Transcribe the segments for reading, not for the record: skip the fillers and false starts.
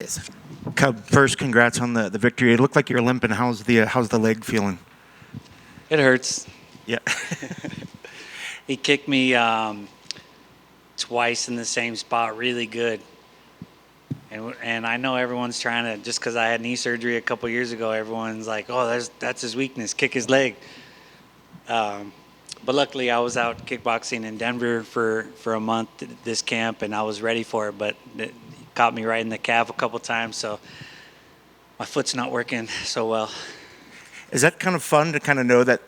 Yes. Cub, first, congrats on the victory. It looked like you're limping. How's the leg feeling? It hurts. Yeah. He kicked me twice in the same spot really good. And I know everyone's trying to, just because I had knee surgery a couple years ago, everyone's like, oh, that's his weakness, kick his leg. Um, but luckily, I was out kickboxing in Denver for a month this camp, and I was ready for it. But it caught me right in the calf a couple times, so my foot's not working so well. Is that kind of fun to kind of know that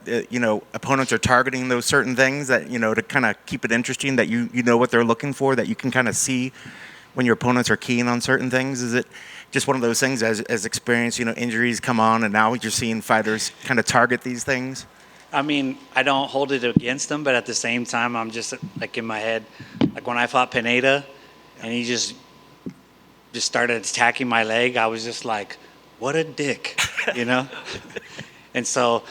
opponents are targeting those certain things that to kind of keep it interesting, that you know what they're looking for, that you can kind of see when your opponents are keen on certain things? Is it just one of those things as experience, injuries come on and now you're seeing fighters kind of target these things? I mean, I don't hold it against him, but at the same time, I'm just like in my head, like when I fought Pineda, and he just started attacking my leg. I was just like, what a dick, you know. And so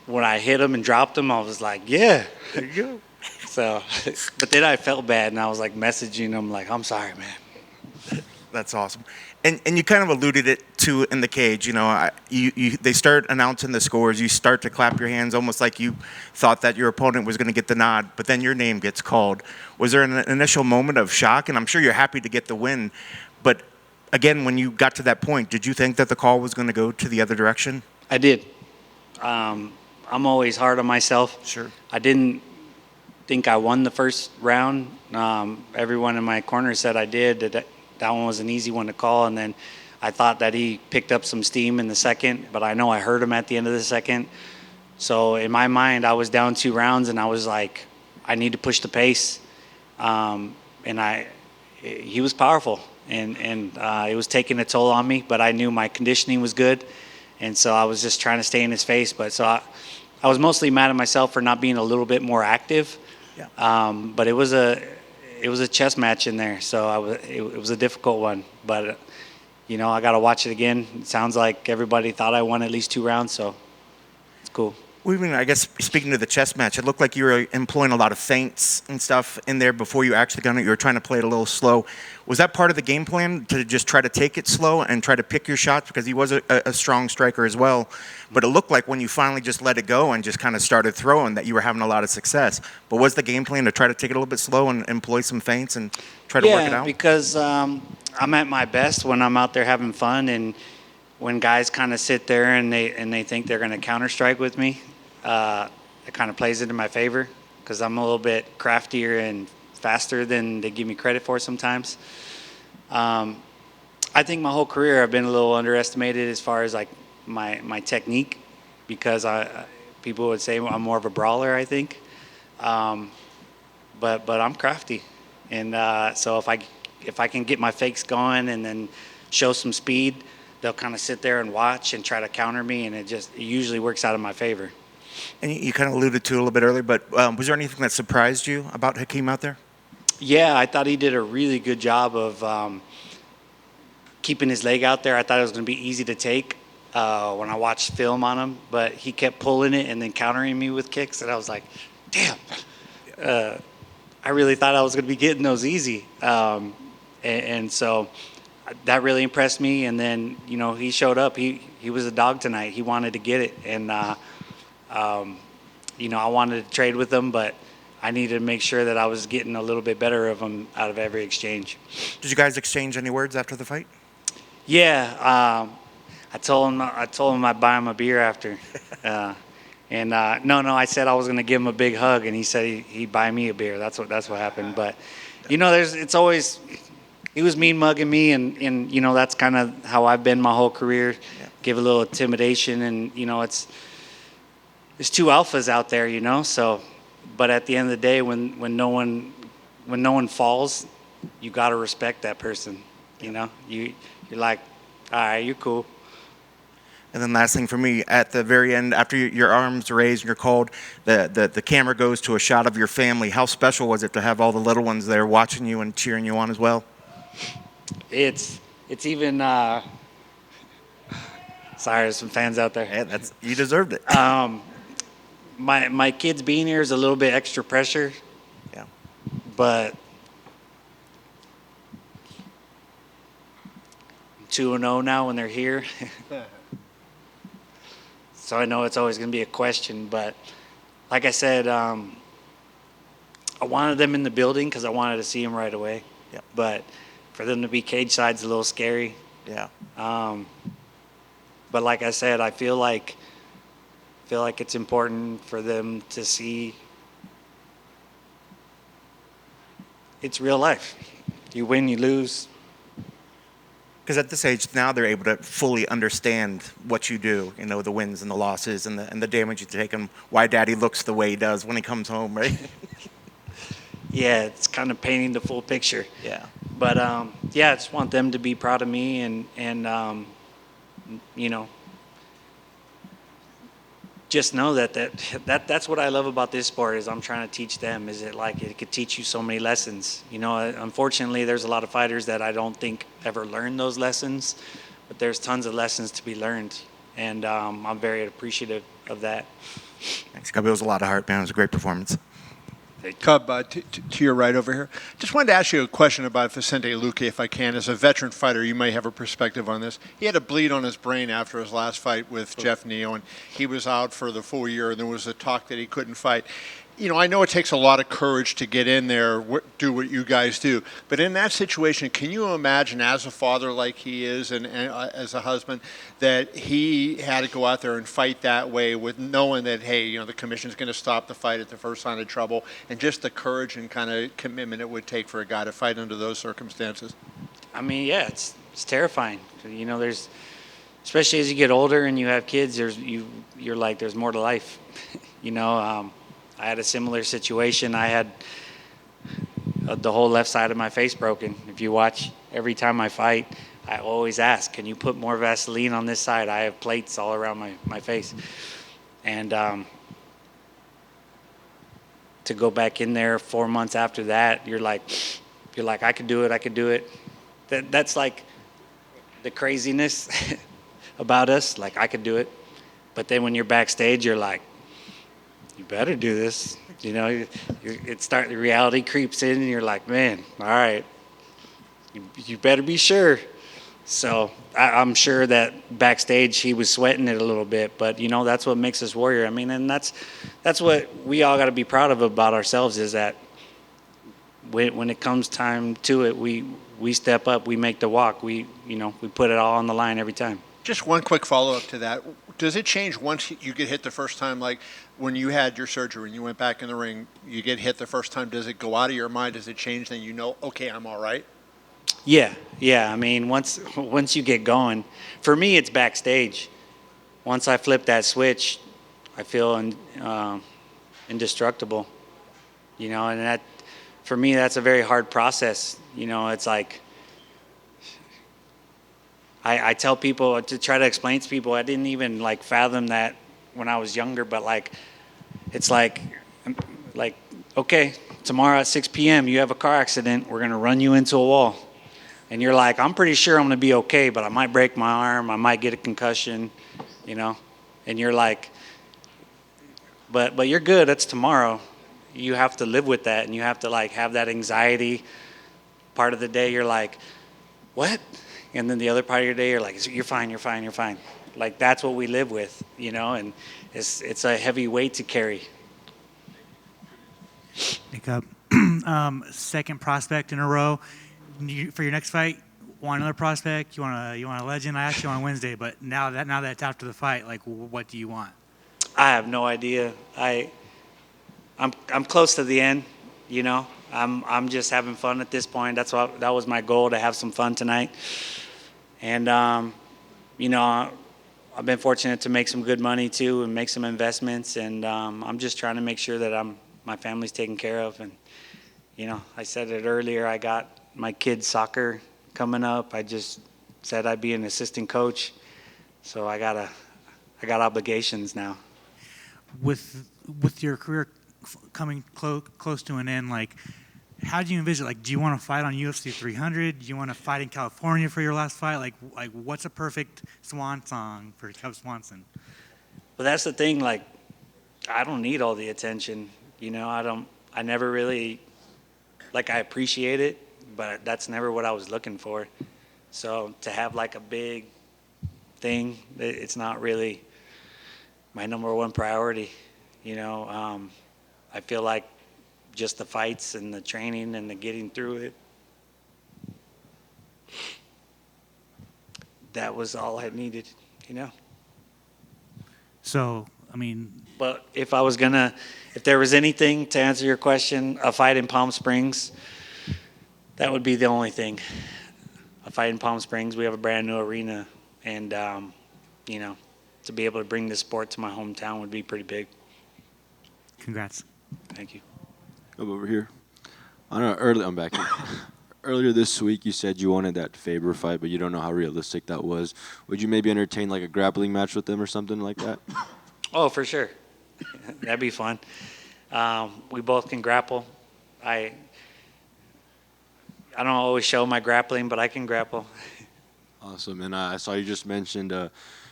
when I hit him and dropped him, I was like, yeah, There you go. So, but then I felt bad, and I was like messaging him like, I'm sorry, man. That's awesome. And you kind of alluded it to in the cage. They start announcing the scores. You start to clap your hands, almost like you thought that your opponent was going to get the nod, but then your name gets called. Was there an initial moment of shock? And I'm sure you're happy to get the win, but again, when you got to that point, did you think that the call was going to go to the other direction? I did. I'm always hard on myself. Sure. I didn't think I won the first round. Everyone in my corner said I did. That one was an easy one to call, and then I thought that he picked up some steam in the second, but I know I hurt him at the end of the second. So in my mind, I was down 2 rounds, and I was like, I need to push the pace. He was powerful, and it was taking a toll on me, but I knew my conditioning was good, and so I was just trying to stay in his face. But so I was mostly mad at myself for not being a little bit more active. Yeah. But it was a chess match in there, so it was a difficult one. But I got to watch it again. It sounds like everybody thought I won at least 2 rounds, so it's cool. Well, even, I guess, speaking to the chess match, it looked like you were employing a lot of feints and stuff in there before you actually got it. You were trying to play it a little slow. Was that part of the game plan, to just try to take it slow and try to pick your shots? Because he was a strong striker as well. But it looked like when you finally just let it go and just kind of started throwing, that you were having a lot of success. But was the game plan to try to take it a little bit slow and employ some feints and try to work it out? Yeah, because I'm at my best when I'm out there having fun, and when guys kind of sit there and they think they're going to counter strike with me, it kind of plays into my favor because I'm a little bit craftier and faster than they give me credit for sometimes. I think my whole career I've been a little underestimated as far as like my technique, because people would say I'm more of a brawler, I think. But I'm crafty, and so if I can get my fakes going and then show some speed, they'll kind of sit there and watch and try to counter me, and it usually works out in my favor. And you kind of alluded to it a little bit earlier, but was there anything that surprised you about Hakeem out there? Yeah, I thought he did a really good job of keeping his leg out there. I thought it was going to be easy to take when I watched film on him, but he kept pulling it and then countering me with kicks, and I was like, damn. I really thought I was going to be getting those easy. And so that really impressed me. And then, he showed up. He was a dog tonight. He wanted to get it. And, I wanted to trade with him, but I needed to make sure that I was getting a little bit better of him out of every exchange. Did you guys exchange any words after the fight? Yeah. I told him I'd buy him a beer after. I said I was going to give him a big hug, and he said he'd buy me a beer. That's what happened. But, it's always, he was mean mugging me, and that's kind of how I've been my whole career. Yeah. Give a little intimidation, and, there's 2 alphas out there, so, but at the end of the day, when no one falls, you got to respect that person, you're like, all right, you're cool. And then last thing for me, at the very end, after your arms are raised and you're called, the camera goes to a shot of your family. How special was it to have all the little ones there watching you and cheering you on as well? It's even sorry, there's some fans out there. Yeah, you deserved it. My kids being here is a little bit extra pressure. Yeah. But 2-0 now when they're here. So I know it's always going to be a question, but like I said, I wanted them in the building because I wanted to see them right away. Yep. But for them to be cage side's a little scary. Yeah. But like I said, I feel like it's important for them to see it's real life. You win, you lose. Because at this age now, they're able to fully understand what you do, you know, the wins and the losses and the damage you take, and why Daddy looks the way he does when he comes home, right? Yeah, it's kind of painting the full picture. Yeah. But yeah, I just want them to be proud of me, and you know, just know that's what I love about this sport is I'm trying to teach them. Is it like it could teach you so many lessons? You know, unfortunately, there's a lot of fighters that I don't think ever learn those lessons, but there's tons of lessons to be learned, and I'm very appreciative of that. Thanks, Cub. It was a lot of heart, man. It was a great performance. Cub, to your right over here. Just wanted to ask you a question about Vicente Luque, if I can. As a veteran fighter, you may have a perspective on this. He had a bleed on his brain after his last fight with Jeff Neal, and he was out for the full year, and there was a talk that he couldn't fight. You know, I know it takes a lot of courage to get in there, do what you guys do. But in that situation, can you imagine, as a father like he is and as a husband, that he had to go out there and fight that way with knowing that, hey, you know, the commission's going to stop the fight at the first sign of trouble, and just the courage and kind of commitment it would take for a guy to fight under those circumstances? I mean, yeah, it's terrifying. You know, there's, especially as you get older and you have kids, you're like, there's more to life. You know, I had a similar situation. I had the whole left side of my face broken. If you watch every time I fight, I always ask, can you put more Vaseline on this side? I have plates all around my face. And to go back in there 4 months after that, you're like, I could do it. That's like the craziness about us. Like, I could do it. But then when you're backstage, you're like, you better do this. You know, the reality creeps in, and you're like, man, all right, you better be sure. So I'm sure that backstage he was sweating it a little bit, but you know, that's what makes us warrior. I mean, and that's what we all got to be proud of about ourselves, is that when it comes time to it, we step up, we make the walk, we put it all on the line every time. Just one quick follow-up to that. Does it change once you get hit the first time? Like when you had your surgery and you went back in the ring, you get hit the first time. Does it go out of your mind? Does it change? Then you know, okay, I'm all right? Yeah. I mean, once you get going, for me, it's backstage. Once I flip that switch, I feel indestructible. You know, and that, for me, that's a very hard process. You know, it's like, I tell people, to try to explain to people, I didn't even like fathom that when I was younger, but like, it's like, okay, tomorrow at 6 p.m. you have a car accident, we're going to run you into a wall. And you're like, I'm pretty sure I'm going to be okay, but I might break my arm, I might get a concussion, you know? And you're like, but you're good, that's tomorrow. You have to live with that, and you have to like have that anxiety. Part of the day you're like, what? And then the other part of your day, you're like, you're fine. Like, that's what we live with, you know, and it's a heavy weight to carry. Nick Cub, second prospect in a row. For your next fight, want another prospect? You want a legend? I asked you on Wednesday, but now that it's after the fight, like, what do you want? I have no idea. I'm close to the end, you know. I'm just having fun at this point. That was my goal, to have some fun tonight. And you know, I've been fortunate to make some good money too, and make some investments. And I'm just trying to make sure that my family's taken care of. And you know, I said it earlier. I got my kids' soccer coming up. I just said I'd be an assistant coach, so I got obligations now. With your career coming close to an end, like, how do you envision? Like, do you want to fight on UFC 300? Do you want to fight in California for your last fight? Like what's a perfect swan song for Cub Swanson? But that's the thing. Like, I don't need all the attention. You know, I never really, like, I appreciate it, but that's never what I was looking for. So to have like a big thing, it's not really my number one priority. I feel like just the fights and the training and the getting through it, that was all I needed. So, I mean, But if there was anything to answer your question, a fight in Palm Springs, that would be the only thing. A fight in Palm Springs, we have a brand new arena, and to be able to bring this sport to my hometown would be pretty big. congrats. Thank you. Come over here. I don't know. I'm back here. Earlier this week, you said you wanted that Faber fight, but you don't know how realistic that was. Would you maybe entertain like a grappling match with them or something like that? Oh, for sure. That'd be fun. We both can grapple. I don't always show my grappling, but I can grapple. Awesome. And I saw you just mentioned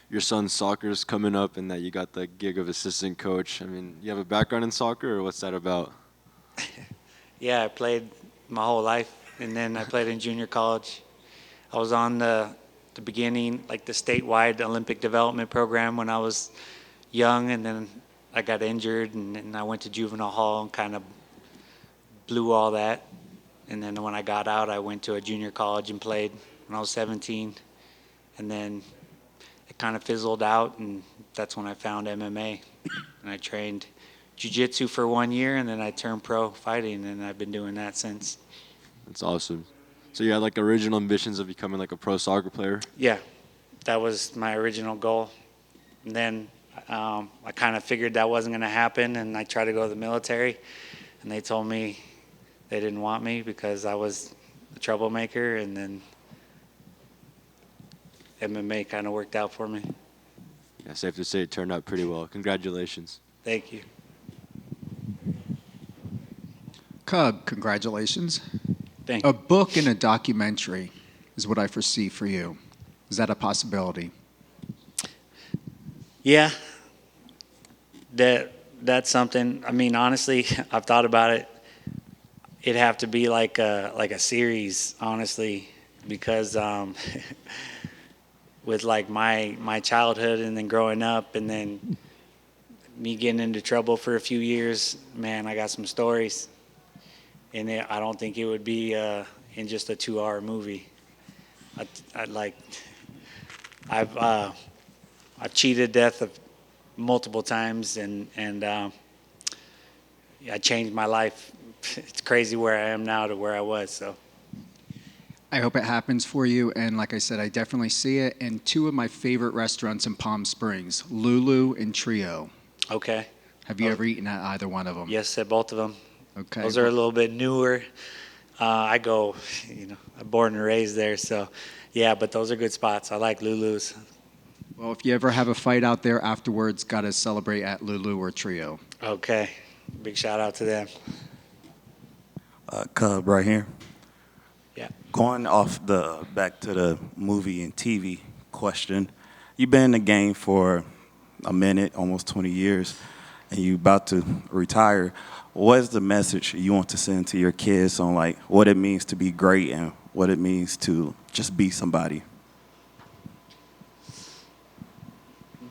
your son's soccer is coming up and that you got the gig of assistant coach. I mean, you have a background in soccer, or what's that about? Yeah, I played my whole life, and then I played in junior college. I was on the beginning, like the statewide Olympic development program when I was young, and then I got injured, and I went to juvenile hall and kind of blew all that. And then when I got out, I went to a junior college and played when I was 17. And then it kind of fizzled out, and that's when I found MMA. And I trained jiu-jitsu for 1 year, and then I turned pro fighting, and I've been doing that since. That's awesome. So you had like original ambitions of becoming like a pro soccer player? Yeah, that was my original goal. And then I kind of figured that wasn't going to happen, and I tried to go to the military, and they told me they didn't want me because I was a troublemaker, and then MMA kind of worked out for me. Yeah, safe to say it turned out pretty well. Congratulations. Thank you. Cub, congratulations. Thank A you. book and a documentary is what I foresee for you. Is that a possibility? Yeah, that's something. I mean, honestly, I've thought about it. It'd have to be like a series, honestly, because with like my childhood and then growing up and then me getting into trouble for a few years, man, I got some stories. And I don't think it would be in just a 2-hour movie. I've cheated death multiple times, and I changed my life. It's crazy where I am now to where I was. So I hope it happens for you. And like I said, I definitely see it. And two of my favorite restaurants in Palm Springs, Lulu and Trio. okay, Have you ever eaten at either one of them? yes, at both of them. Okay. Those are a little bit newer. I go, I'm born and raised there, so yeah. But those are good spots. I like Lulu's. Well, if you ever have a fight out there afterwards, got to celebrate at Lulu or Trio. Okay, big shout out to them. Cub right here. Yeah. Going back to the movie and TV question, you've been in the game for a minute, almost 20 years, and you're about to retire. What is the message you want to send to your kids on like what it means to be great and what it means to just be somebody?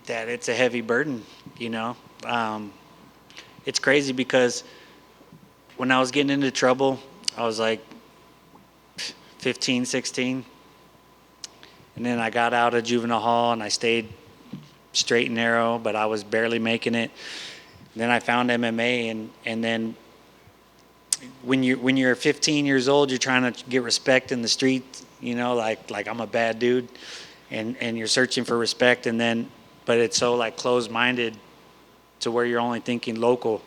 That it's a heavy burden, It's crazy because when I was getting into trouble, I was like 15, 16. And then I got out of juvenile hall and I stayed straight and narrow, but I was barely making it. And then I found MMA, and then when you're 15 years old, you're trying to get respect in the street, like I'm a bad dude, and you're searching for respect, but it's so like closed-minded to where you're only thinking local.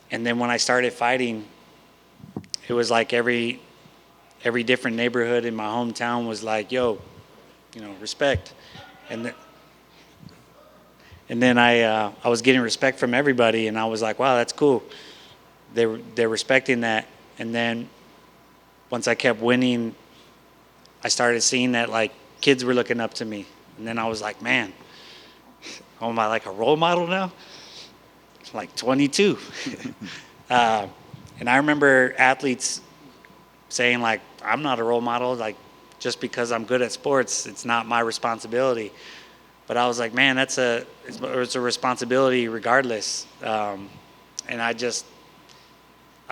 And then when I started fighting, it was like every different neighborhood in my hometown was like, yo, respect. And then I was getting respect from everybody, and I was like, wow, that's cool. They're respecting that. And then once I kept winning, I started seeing that like kids were looking up to me. And then I was like, man, am I like a role model now? It's like 22. And I remember athletes saying like, I'm not a role model. Like, just because I'm good at sports, it's not my responsibility. But I was like, man, it's a responsibility regardless. And I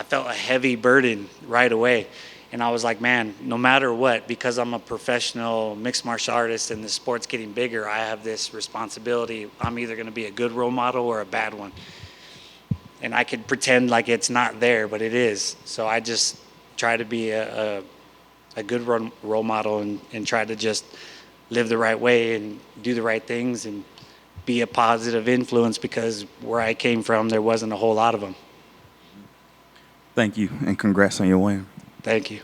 felt a heavy burden right away. And I was like, man, no matter what, because I'm a professional mixed martial artist and the sport's getting bigger, I have this responsibility. I'm either going to be a good role model or a bad one. And I could pretend like it's not there, but it is. So I just try to be a good role model and try to just live the right way and do the right things and be a positive influence, because where I came from, there wasn't a whole lot of them. Thank you, and congrats on your win. Thank you.